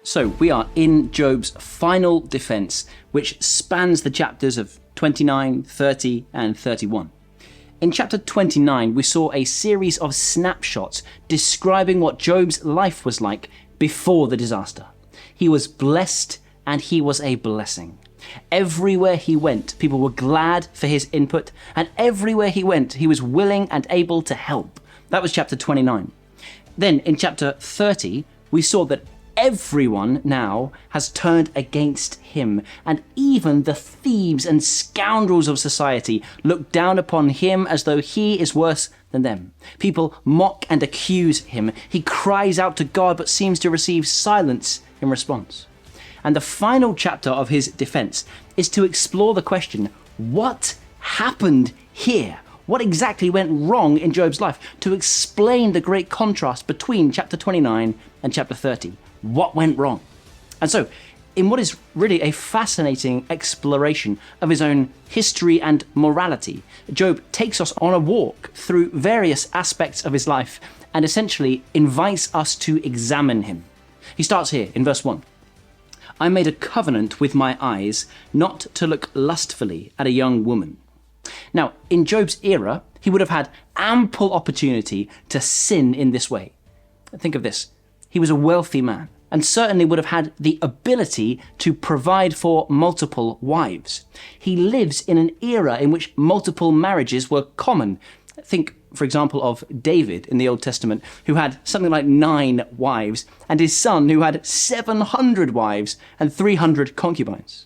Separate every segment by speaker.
Speaker 1: So we are in Job's final defense, which spans the chapters of 29, 30, and 31. In chapter 29, we saw a series of snapshots describing what Job's life was like before the disaster. He was blessed and he was a blessing. Everywhere he went, people were glad for his input, and everywhere he went, he was willing and able to help. That was chapter 29. Then in chapter 30, we saw that everyone now has turned against him, and even the thieves and scoundrels of society look down upon him as though he is worse than them. People mock and accuse him. He cries out to God but seems to receive silence in response. And the final chapter of his defense is to explore the question, what happened here? What exactly went wrong in Job's life? To explain the great contrast between chapter 29 and chapter 30. What went wrong? And so, in what is really a fascinating exploration of his own history and morality, Job takes us on a walk through various aspects of his life and essentially invites us to examine him. He starts here in verse 1. I made a covenant with my eyes not to look lustfully at a young woman. Now, in Job's era, he would have had ample opportunity to sin in this way. Think of this. He was a wealthy man and certainly would have had the ability to provide for multiple wives. He lives in an era in which multiple marriages were common. Think, for example, of David in the Old Testament, who had something like 9 wives, and his son, who had 700 wives and 300 concubines.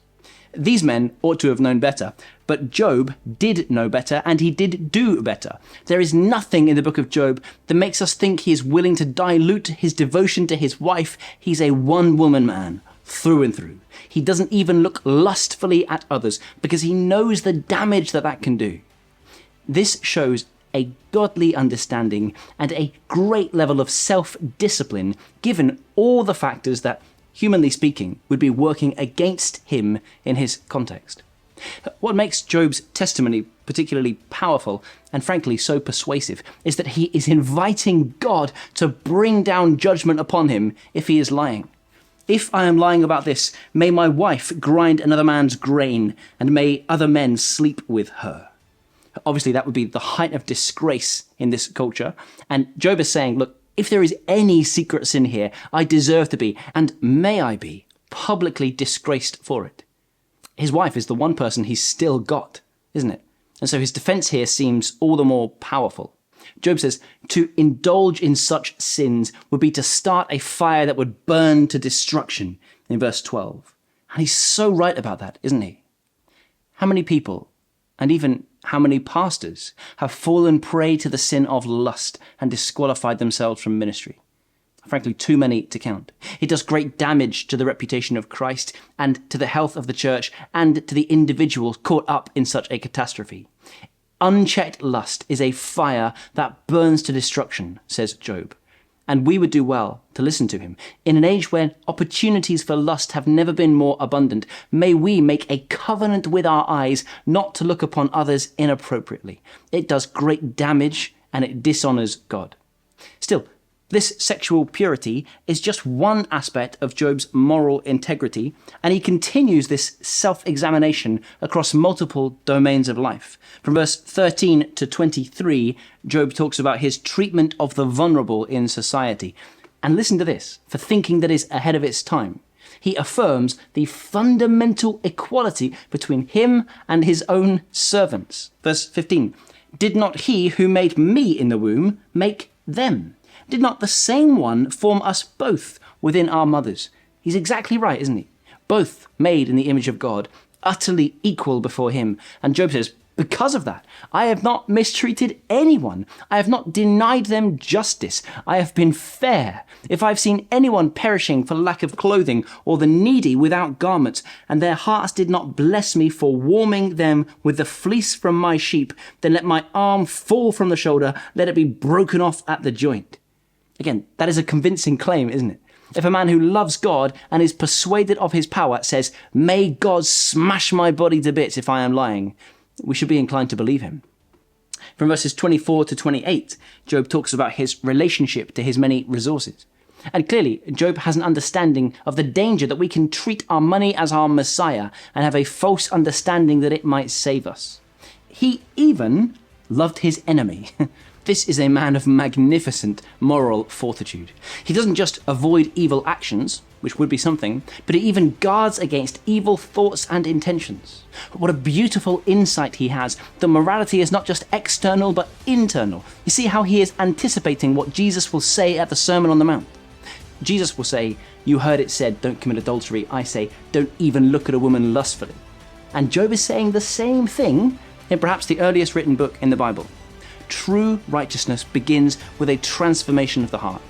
Speaker 1: These men ought to have known better, but Job did know better, and he did do better. There is nothing in the book of Job that makes us think he is willing to dilute his devotion to his wife. He's a one-woman man, through and through. He doesn't even look lustfully at others, because he knows the damage that can do. This shows a godly understanding and a great level of self-discipline, given all the factors that, humanly speaking, would be working against him in his context. What makes Job's testimony particularly powerful and frankly so persuasive is that he is inviting God to bring down judgment upon him if he is lying. If I am lying about this, may my wife grind another man's grain, and may other men sleep with her. Obviously, that would be the height of disgrace in this culture. And Job is saying, look, if there is any secret sin here, I deserve to be, and may I be, publicly disgraced for it. His wife is the one person he's still got, isn't it? And so his defense here seems all the more powerful. Job says, to indulge in such sins would be to start a fire that would burn to destruction, in verse 12. And he's so right about that, isn't he? How many people, and even how many pastors, have fallen prey to the sin of lust and disqualified themselves from ministry? Frankly, too many to count. It does great damage to the reputation of Christ and to the health of the church and to the individuals caught up in such a catastrophe. Unchecked lust is a fire that burns to destruction, says Job. And we would do well to listen to him. In an age when opportunities for lust have never been more abundant, may we make a covenant with our eyes not to look upon others inappropriately. It does great damage and it dishonors God. Still, this sexual purity is just one aspect of Job's moral integrity, and he continues this self-examination across multiple domains of life. From verse 13 to 23, Job talks about his treatment of the vulnerable in society. And listen to this, for thinking that is ahead of its time. He affirms the fundamental equality between him and his own servants. Verse 15, did not he who made me in the womb make them? Did not the same one form us both within our mothers? He's exactly right, isn't he? Both made in the image of God, utterly equal before him. And Job says, because of that, I have not mistreated anyone. I have not denied them justice. I have been fair. If I've seen anyone perishing for lack of clothing, or the needy without garments, and their hearts did not bless me for warming them with the fleece from my sheep, then let my arm fall from the shoulder, let it be broken off at the joint. Again, that is a convincing claim, isn't it? If a man who loves God and is persuaded of his power says, may God smash my body to bits if I am lying, we should be inclined to believe him. From verses 24 to 28, Job talks about his relationship to his many resources. And clearly, Job has an understanding of the danger that we can treat our money as our Messiah and have a false understanding that it might save us. He even loved his enemy. This is a man of magnificent moral fortitude. He doesn't just avoid evil actions, which would be something, but he even guards against evil thoughts and intentions. What a beautiful insight he has. The morality is not just external, but internal. You see how he is anticipating what Jesus will say at the Sermon on the Mount. Jesus will say, "You heard it said, don't commit adultery. I say, don't even look at a woman lustfully." And Job is saying the same thing in perhaps the earliest written book in the Bible. True righteousness begins with a transformation of the heart.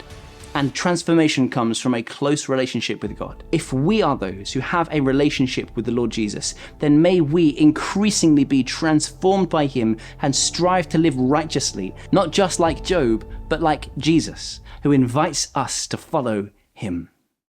Speaker 1: And transformation comes from a close relationship with God. If we are those who have a relationship with the Lord Jesus, then may we increasingly be transformed by him and strive to live righteously, not just like Job, but like Jesus, who invites us to follow him.